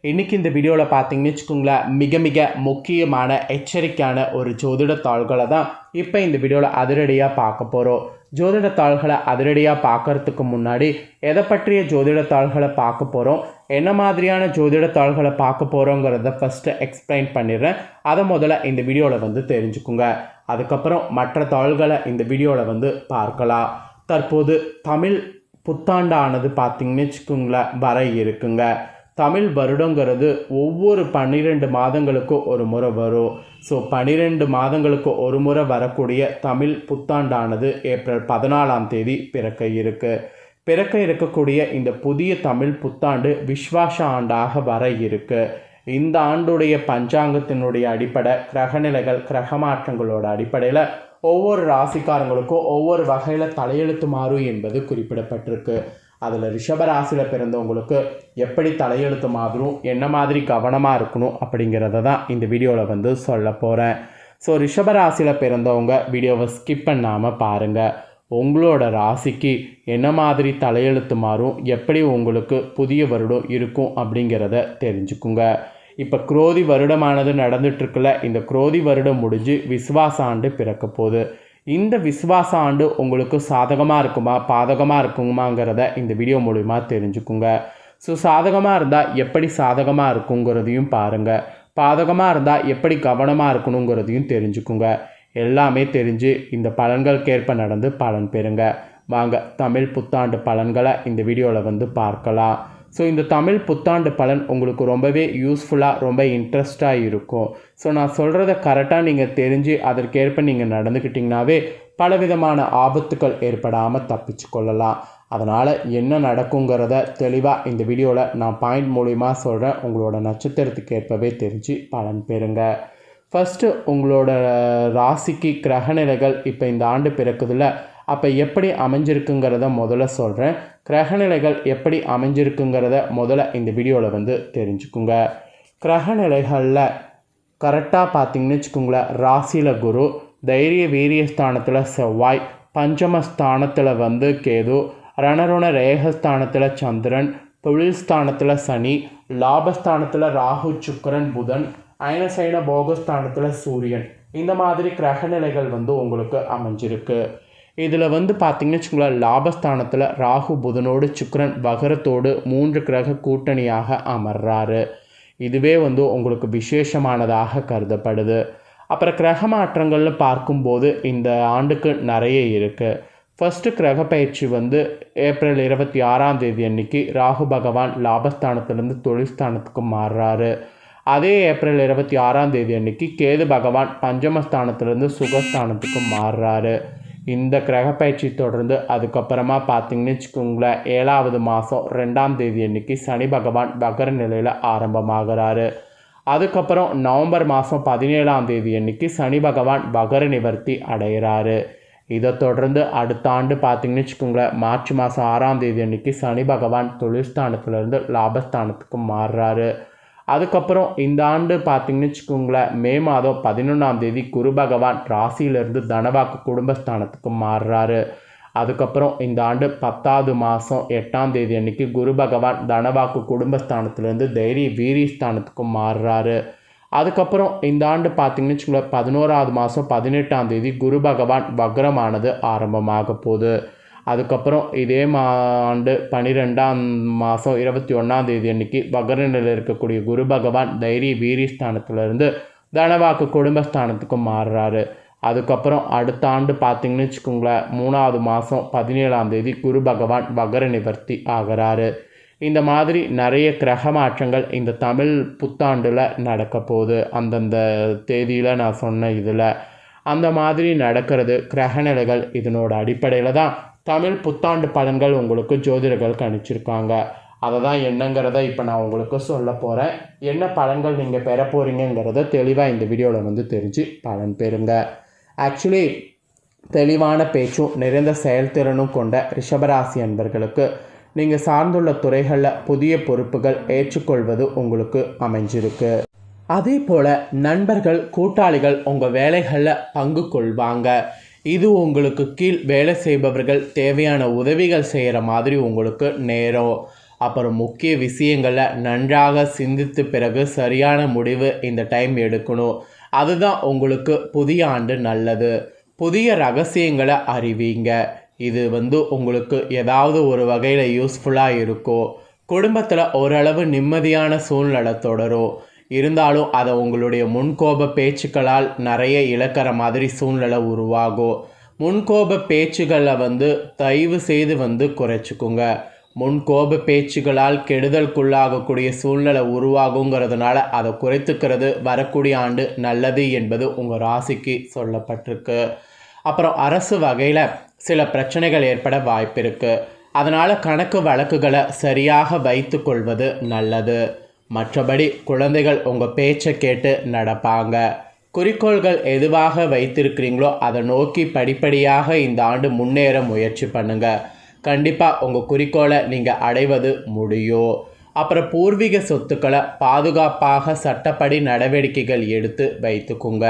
இன்றைக்கி இந்த வீடியோவில் பார்த்தீங்கன்னு வச்சுக்கோங்களேன், மிக மிக முக்கியமான எச்சரிக்கையான ஒரு ஜோதிட தாள்களை தான் இப்போ இந்த வீடியோவில் அதிரடியாக பார்க்க போகிறோம். ஜோதிட தாள்களை அதிரடியாக பார்க்கறதுக்கு முன்னாடி எதை பற்றிய ஜோதிட தாள்களை பார்க்க போகிறோம், என்ன மாதிரியான ஜோதிட தாள்களை பார்க்க போகிறோங்கிறத ஃபஸ்ட்டு எக்ஸ்பிளைன் பண்ணிடுறேன். அதை முதல்ல இந்த வீடியோவில் தெரிஞ்சுக்குங்க. அதுக்கப்புறம் மற்ற தாள்களை இந்த வீடியோவில் பார்க்கலாம். தற்போது தமிழ் புத்தாண்டானது பார்த்திங்கன்னு வச்சுக்கோங்களேன் வர இருக்குங்க. தமிழ் வருடங்கிறது ஒவ்வொரு 12 மாதங்களுக்கும் ஒரு முறை வரும். ஸோ 12 மாதங்களுக்கு ஒரு முறை வரக்கூடிய தமிழ் புத்தாண்டானது ஏப்ரல் 14ஆம் தேதி பிறக்க இருக்கக்கூடிய இந்த புதிய தமிழ் புத்தாண்டு விஸ்வாச ஆண்டாக வர இருக்கு. இந்த ஆண்டுடைய பஞ்சாங்கத்தினுடைய அடிப்படை கிரகநிலைகள் கிரக மாற்றங்களோட அடிப்படையில் ஒவ்வொரு ராசிக்காரங்களுக்கும் ஒவ்வொரு வகையில் தலையெழுத்து மாறும் என்பது குறிப்பிடப்பட்டிருக்கு. அதில் ரிஷப ராசியில் பிறந்தவங்களுக்கு எப்படி தலையெழுத்து மாறும், என்ன மாதிரி கவனமாக இருக்கணும் அப்படிங்கிறத தான் இந்த வீடியோவில் சொல்ல போகிறேன். ஸோ ரிஷப ராசியில் பிறந்தவங்க வீடியோவை ஸ்கிப் பண்ணாமல் பாருங்கள். உங்களோட ராசிக்கு என்ன மாதிரி தலையெழுத்து மாறும், எப்படி உங்களுக்கு புதிய வருடம் இருக்கும் அப்படிங்கிறத தெரிஞ்சுக்குங்க. இப்போ குரோதி வருடமானது நடந்துட்டுருக்குல்ல, இந்த குரோதி வருடம் முடிஞ்சு விஸ்வாச ஆண்டு பிறக்க போகுது. இந்த விஸ்வாச ஆண்டு உங்களுக்கு சாதகமாக இருக்குமா பாதகமாக இருக்குமாங்கிறத இந்த வீடியோ மூலிமா தெரிஞ்சுக்குங்க. ஸோ சாதகமாக இருந்தால் எப்படி சாதகமாக இருக்குங்கிறதையும் பாருங்கள், பாதகமாக இருந்தால் எப்படி கவனமாக இருக்கணுங்கிறதையும் தெரிஞ்சுக்குங்க. எல்லாமே தெரிஞ்சு இந்த பலன்களுக்கேற்ப நடந்து பலன் பெறுங்க. வாங்க தமிழ் புத்தாண்டு பலன்களை இந்த வீடியோவில் பார்க்கலாம். ஸோ இந்த தமிழ் புத்தாண்டு பலன் உங்களுக்கு ரொம்பவே யூஸ்ஃபுல்லாக ரொம்ப இன்ட்ரெஸ்டாக இருக்கும். ஸோ நான் சொல்கிறத கரெக்டாக நீங்கள் தெரிஞ்சு அதற்கேற்ப நீங்கள் நடந்துக்கிட்டிங்கனாவே பலவிதமான ஆபத்துக்கள் ஏற்படாமல் தப்பிச்சு கொள்ளலாம். அதனால் என்ன நடக்குங்கிறத தெளிவாக இந்த வீடியோவில் நான் பாயிண்ட் மூலிமா சொல்கிறேன். உங்களோட நட்சத்திரத்துக்கு ஏற்பவே தெரிஞ்சு பலன் பெறுங்க. ஃபஸ்ட்டு உங்களோட ராசிக்கு கிரகநிலைகள் இப்போ இந்த ஆண்டு பிறக்குதில்ல, அப்போ எப்படி அமைஞ்சிருக்குங்கிறத முதல்ல சொல்கிறேன். கிரகநிலைகள் எப்படி அமைஞ்சிருக்குங்கிறத முதல்ல இந்த வீடியோவில் தெரிஞ்சுக்குங்க. கிரகநிலைகளில் கரெக்டாக பார்த்திங்கன்னு வச்சுக்கோங்களேன், ராசியில் குரு, தைரிய வீரிய ஸ்தானத்தில் செவ்வாய், பஞ்சம ஸ்தானத்தில் கேது, ரணருண ரேகஸ்தானத்தில் சந்திரன், தொழில் ஸ்தானத்தில் சனி, லாபஸ்தானத்தில் ராகு சுக்கிரன் புதன், அயனசைன போகஸ்தானத்தில் சூரியன், இந்த மாதிரி கிரகநிலைகள் உங்களுக்கு அமைஞ்சிருக்கு. இதில் பார்த்திங்கன்னு வச்சுக்கோங்களேன், லாபஸ்தானத்தில் ராகு புதனோடு சுக்கிரன் வகரத்தோடு 3 கிரக கூட்டணியாக அமர்றாரு. இதுவே உங்களுக்கு விசேஷமானதாக கருதப்படுது. அப்புறம் கிரக மாற்றங்கள்னு பார்க்கும்போது இந்த ஆண்டுக்கு நிறைய இருக்குது. ஃபஸ்ட்டு கிரக பயிற்சி ஏப்ரல் 26ஆம் தேதி அன்னைக்கு ராகு பகவான் லாபஸ்தானத்திலேருந்து தொழில் ஸ்தானத்துக்கு மாறுறாரு. அதே ஏப்ரல் 26ஆம் தேதி அன்னைக்கு கேது பகவான் பஞ்சமஸ்தானத்திலேருந்து சுகஸ்தானத்துக்கு மாறுறாரு. இந்த கிரக பயிற்சி தொடர்ந்து அதுக்கப்புறமா பார்த்திங்கன்னு வச்சுக்கோங்களேன், 7ஆவது மாதம் 2ஆம் தேதி அன்னைக்கு சனி பகவான் வகர நிலையில் ஆரம்பமாகிறாரு. அதுக்கப்புறம் நவம்பர் மாதம் 17ஆம் தேதி அன்னைக்கு சனி பகவான் வகர நிவர்த்தி அடைகிறாரு. இதை தொடர்ந்து அடுத்த ஆண்டு பார்த்திங்கன்னு வச்சுக்கோங்களேன், மார்ச் மாதம் 6ஆம் தேதி அன்னைக்கு சனி பகவான் தொழில்ஸ்தானத்திலேருந்து லாபஸ்தானத்துக்கு மாறுறாரு. அதுக்கப்புறம் இந்த ஆண்டு பார்த்திங்கன்னு வச்சுக்கோங்களேன், மே மாதம் 11ஆம் தேதி குரு பகவான் ராசியிலேருந்து தனவாக்கு குடும்பஸ்தானத்துக்கு மாறுறாரு. அதுக்கப்புறம் இந்த ஆண்டு 10ஆவது மாதம் 8ஆம் தேதி அன்னைக்கு குரு பகவான் தனவாக்கு குடும்பஸ்தானத்துலேருந்து தைரிய வீரியஸ்தானத்துக்கு மாறுறாரு. அதுக்கப்புறம் இந்த ஆண்டு பார்த்திங்கன்னு வச்சுக்கோங்களேன், 11ஆவது மாதம் 18ஆம் தேதி குரு பகவான் வக்ரமானது ஆரம்பமாக போகுது. அதுக்கப்புறம் இதே ஆண்டு 12ஆம் மாதம் 21ஆம் தேதி அன்னைக்கு வகரநிலையில் இருக்கக்கூடிய குரு பகவான் தைரிய வீரியஸ்தானத்திலிருந்து தனவாக்கு குடும்பஸ்தானத்துக்கு மாறுறாரு. அதுக்கப்புறம் அடுத்த ஆண்டு பார்த்திங்கன்னு வச்சுக்கோங்களேன், 3ஆவது மாதம் 17ஆம் தேதி குரு பகவான் வகர நிவர்த்தி ஆகிறாரு. இந்த மாதிரி நிறைய கிரக மாற்றங்கள் இந்த தமிழ் புத்தாண்டில் நடக்க போகுது. அந்தந்த தேதியில் நான் சொன்ன இதில் அந்த மாதிரி நடக்கிறது கிரகநிலைகள். இதனோட அடிப்படையில் தான் தமிழ் புத்தாண்டு பலன்கள் உங்களுக்கு ஜோதிடர்கள் கணிச்சிருக்காங்க. அதை தான் என்னங்கிறத இப்போ நான் உங்களுக்கு சொல்ல போகிறேன். என்ன பலன்கள் நீங்கள் பெற போகிறீங்கிறத தெளிவாக இந்த வீடியோவில் தெரிஞ்சு பலன் பெறுங்க. ஆக்சுவலி தெளிவான பேச்சும் நிறைந்த செயல்திறனும் கொண்ட ரிஷபராசி அன்பர்களுக்கு நீங்கள் சார்ந்துள்ள துறைகளில் புதிய பொறுப்புகள் ஏற்றுக்கொள்வது உங்களுக்கு அமைஞ்சிருக்கு. அதே போல் நண்பர்கள் கூட்டாளிகள் உங்கள் வேலைகளில் பங்கு கொள்வாங்க. இது உங்களுக்கு கீழ் வேலை செய்பவர்கள் தேவையான உதவிகள் செய்கிற மாதிரி உங்களுக்கு நேரம். அப்புறம் முக்கிய விஷயங்களை நன்றாக சிந்தித்து பிறகு சரியான முடிவு இந்த டைம் எடுக்கணும். அதுதான் உங்களுக்கு புதிய ஆண்டு நல்லது. புதிய ரகசியங்களை அறிவீங்க. இது உங்களுக்கு ஏதாவது ஒரு வகையில் யூஸ்ஃபுல்லாக இருக்கும். குடும்பத்தில் ஓரளவு நிம்மதியான சூழ்நிலை தொடரும். இருந்தாலும் அதை உங்களுடைய முன்கோப பேச்சுக்களால் நிறைய இழக்கிற மாதிரி சூழ்நிலை உருவாகும். முன்கோப பேச்சுகளை தயவு செய்து குறைச்சிக்குங்க. முன்கோப பேச்சுகளால் கெடுதலுக்குள்ளாகக்கூடிய சூழ்நிலை உருவாகுங்கிறதுனால அதை குறைத்துக்கிறது வரக்கூடிய ஆண்டு நல்லது என்பது உங்கள் ராசிக்கு சொல்லப்பட்டிருக்கு. அப்புறம் அரசு வகையில் சில பிரச்சனைகள் ஏற்பட வாய்ப்பு இருக்குது. அதனால் கணக்கு வழக்குகளை சரியாக வைத்து கொள்வது நல்லது. மற்றபடி குழந்தைகள் உங்கள் பேச்சை கேட்டு நடப்பாங்க. குறிக்கோள்கள் எதுவாக வைத்திருக்கிறீங்களோ அதை நோக்கி படிப்படியாக இந்த ஆண்டு முன்னேற முயற்சி பண்ணுங்கள். கண்டிப்பாக உங்கள் குறிக்கோளை நீங்கள் அடைவது முடியும். அப்புறம் பூர்வீக சொத்துக்களை பாதுகாப்பாக சட்டப்படி நடவடிக்கைகள் எடுத்து வைத்துக்குங்க.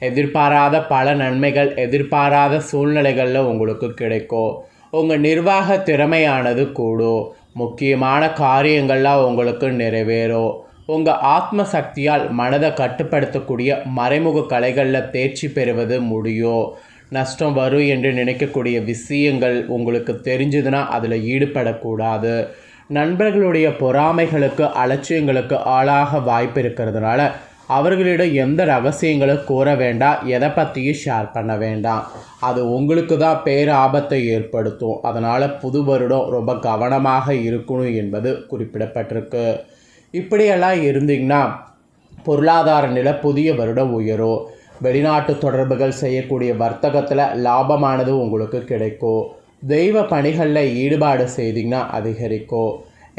எதிர்பாராத பல நன்மைகள் எதிர்பாராத சூழ்நிலைகளில் உங்களுக்கு கிடைக்கும். உங்கள் நிர்வாக திறமையானது கூடும். முக்கியமான காரியங்கள்லாம் உங்களுக்கு நிறைவேறும். உங்கள் ஆத்ம சக்தியால் மனதை கட்டுப்படுத்தக்கூடிய மறைமுக கலைகளில் தேர்ச்சி பெறுவது முடியும். நஷ்டம் வரும் என்று நினைக்கக்கூடிய விஷயங்கள் உங்களுக்கு தெரிஞ்சதுன்னா அதில் ஈடுபடக்கூடாது. நண்பர்களுடைய பொறாமைகளுக்கு அலட்சியங்களுக்கு ஆளாக வாய்ப்பு இருக்கிறதுனால அவர்களிடம் எந்த ரகசியங்களும் கூற வேண்டாம். எதை பற்றியும் ஷேர் பண்ண வேண்டாம். அது உங்களுக்கு தான் பேராபத்தை ஏற்படுத்தும். அதனால் புது வருடம் ரொம்ப கவனமாக இருக்கணும் என்பது குறிப்பிடப்பட்டிருக்கு. இப்படியெல்லாம் இருந்தீங்கன்னா பொருளாதார நிலை புதிய வருடம் உயரும். வெளிநாட்டு தொடர்புகள் செய்யக்கூடிய வர்த்தகத்தில் லாபமானது உங்களுக்கு கிடைக்கும். தெய்வ பணிகளில் ஈடுபாடு செய்திங்கன்னா அதிகரிக்கும்.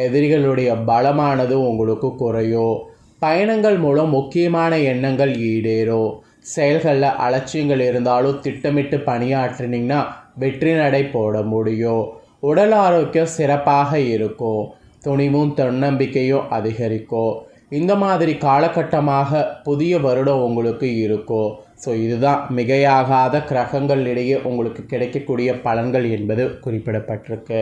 எதிரிகளுடைய பலமானது உங்களுக்கு குறையும். பயணங்கள் மூலம் முக்கியமான எண்ணங்கள் ஈடேறும். செயல்களில் அலட்சியங்கள் இருந்தாலும் திட்டமிட்டு பணியாற்றினீங்கன்னா வெற்றி நடை போட முடியும். உடல் ஆரோக்கியம் சிறப்பாக இருக்கும். துணிவும் தன்னம்பிக்கையும் அதிகரிக்கும். இந்த மாதிரி காலகட்டமாக புதிய வருடம் உங்களுக்கு இருக்கும். ஸோ இதுதான் மிகையாகாத கிரகங்களிடையே உங்களுக்கு கிடைக்கக்கூடிய பலன்கள் என்பது குறிப்பிடப்பட்டிருக்கு.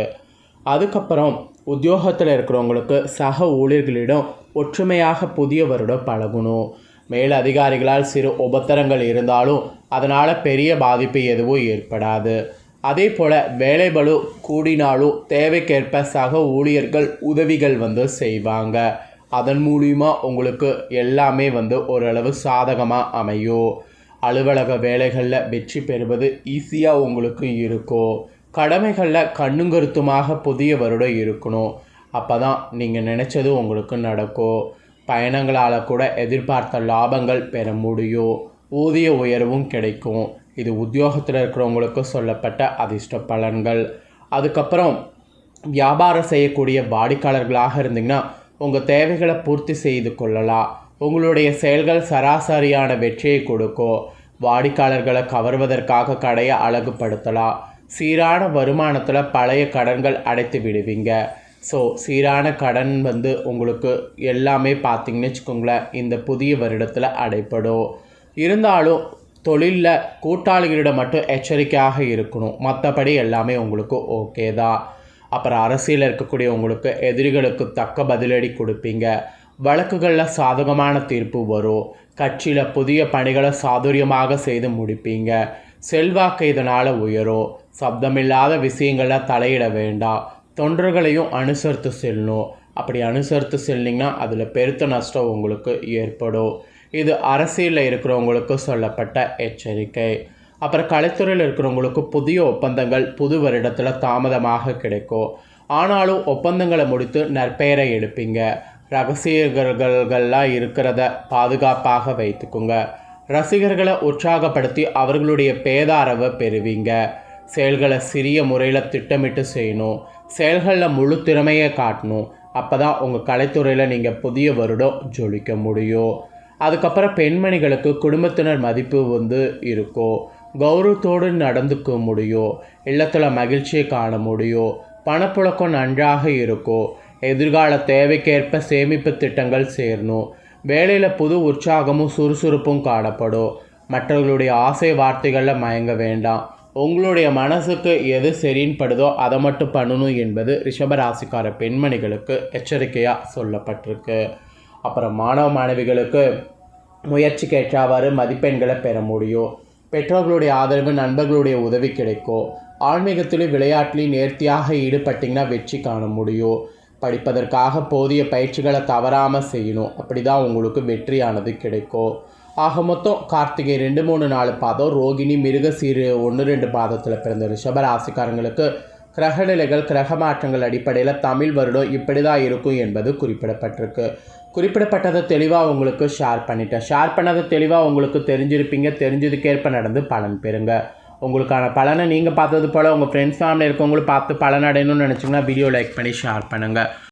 அதுக்கப்புறம் உத்தியோகத்தில் இருக்கிறவங்களுக்கு சக ஊழியர்களிடம் ஒற்றுமையாக புதிய வருடம் பழகணும். மேல் அதிகாரிகளால் சிறு உபத்திரங்கள் இருந்தாலும் அதனால் பெரிய பாதிப்பு எதுவும் ஏற்படாது. அதே போல் வேலைபளு கூடினாலும் தேவைக்கேற்ப சக ஊழியர்கள் உதவிகள் செய்வாங்க. அதன் மூலியமாக உங்களுக்கு எல்லாமே ஓரளவு சாதகமாக அமையும். அலுவலக வேலைகளில் வெற்றி பெறுவது ஈஸியாக உங்களுக்கு இருக்கும். கடமைகளில் கண்ணுங்கருத்துமாக புதிய வருடம் இருக்கணும். அப்போ தான் நீங்கள் நினச்சது உங்களுக்கு நடக்கும். பயணங்களால் கூட எதிர்பார்த்த லாபங்கள் பெற முடியும். ஊதிய உயர்வும் கிடைக்கும். இது உத்தியோகத்தில் இருக்கிறவங்களுக்கு சொல்லப்பட்ட அதிர்ஷ்ட பலன்கள். அதுக்கப்புறம் வியாபாரம் செய்யக்கூடிய வாடிக்கையாளர்களாக இருந்தீங்கன்னா உங்கள் தேவைகளை பூர்த்தி செய்து கொள்ளலாம். உங்களுடைய செயல்கள் சராசரியான வெற்றியை கொடுக்கும். வாடிக்கையாளர்களை கவர்வதற்காக கடையை அழகுபடுத்தலாம். சீரான வருமானத்தில் பழைய கடன்கள் அடைத்து விடுவீங்க. ஸோ சீரான கடன் உங்களுக்கு எல்லாமே பார்த்திங்கன்னு வச்சுக்கோங்களேன் இந்த புதிய வருடத்தில் அடைப்படும். இருந்தாலும் தொழிலில் கூட்டாளிகளிடம் மட்டும் எச்சரிக்கையாக இருக்கணும். மற்றபடி எல்லாமே உங்களுக்கு ஓகே தான். அப்புறம் அரசியலில் இருக்கக்கூடிய உங்களுக்கு எதிரிகளுக்கு தக்க பதிலடி கொடுப்பீங்க. வழக்குகளில் சாதகமான தீர்ப்பு வரும். கட்சியில் புதிய பணிகளை சாதுரியமாக செய்து முடிப்பீங்க. செல்வாக்கு இதனால் உயரும். சப்தமில்லாத விஷயங்களில் தலையிட வேண்டாம். தொண்டர்களையும் அனுசரித்து செல்லணும். அப்படி அனுசரித்து செல்லிங்கன்னா அதில் பெருத்த நஷ்டம் உங்களுக்கு ஏற்படும். இது அரசியலில் இருக்கிறவங்களுக்கு சொல்லப்பட்ட எச்சரிக்கை. அப்புறம் கலைத்துறையில் இருக்கிறவங்களுக்கு புதிய ஒப்பந்தங்கள் புது வருடத்தில் தாமதமாக கிடைக்கும். ஆனாலும் ஒப்பந்தங்களை முடித்து நற்பெயரை எடுப்பீங்க. ரகசியர்கள்லாம் இருக்கிறத பாதுகாப்பாக வைத்துக்குங்க. ரசிகர்களை உற்சாகப்படுத்தி அவர்களுடைய பேதாரவை பெறுவீங்க. செயல்களை சிறிய முறையில் திட்டமிட்டு செய்யணும். செயல்களில் முழு திறமையை காட்டணும். அப்போ தான் உங்கள் கலைத்துறையில் நீங்கள் புதிய வருடம் ஜொலிக்க முடியும். அதுக்கப்புறம் பெண்மணிகளுக்கு குடும்பத்தினர் மதிப்பு இருக்கும். கௌரவத்தோடு நடந்துக்க முடியும். இல்லத்தில் மகிழ்ச்சியை காண முடியும். பணப்புழக்கம் நன்றாக இருக்கும். எதிர்கால தேவைக்கேற்ப சேமிப்பு திட்டங்கள் சேரணும். வேலையில் புது உற்சாகமும் சுறுசுறுப்பும் காணப்படும். மற்றவர்களுடைய ஆசை வார்த்தைகளில் மயங்க வேண்டாம். உங்களுடைய மனசுக்கு எது சரின்னு படுதோ அதை மட்டும் பண்ணணும் என்பது ரிஷபராசிக்கார பெண்மணிகளுக்கு எச்சரிக்கையாக சொல்லப்பட்டிருக்கு. அப்புறம் மாணவ மாணவிகளுக்கு முயற்சிக்கு ஏற்றவாறு மதிப்பெண்களை பெற முடியும். பெற்றோர்களுடைய ஆதரவு, நண்பர்களுடைய உதவி கிடைக்கும். ஆன்மீகத்திலும் விளையாட்டிலையும் நேர்த்தியாக ஈடுபட்டிங்கன்னா வெற்றி காண முடியும். படிப்பதற்காக போதிய பயிற்சிகளை தவறாமல் செய்யணும். அப்படி தான் உங்களுக்கு வெற்றியானது கிடைக்கும். ஆக மொத்தம் கார்த்திகை 2, 3, 4 பாதம், ரோகிணி, மிருகசீரு 1, 2 பாதத்தில் பிறந்த ரிஷபராசிக்காரங்களுக்கு கிரகநிலைகள், கிரக மாற்றங்கள் அடிப்படையில் தமிழ் வருடம் இப்படி தான் இருக்கும் என்பது குறிப்பிடப்பட்டிருக்கு. குறிப்பிடப்பட்டதை தெளிவாக உங்களுக்கு ஷேர் பண்ணிட்டேன். ஷேர் பண்ணதை தெளிவாக உங்களுக்கு தெரிஞ்சிருப்பீங்க. தெரிஞ்சதுக்கேற்ப நடந்து பலன் பெறுங்க. உங்களுக்கான பலனை நீங்கள் பார்த்தது போல் உங்கள் ஃப்ரெண்ட்ஸ் ஃபேமிலி இருக்கவங்களும் பார்த்து பலன் அடையணும்னு நினச்சிங்கன்னா வீடியோ லைக் பண்ணி ஷேர் பண்ணுங்கள்.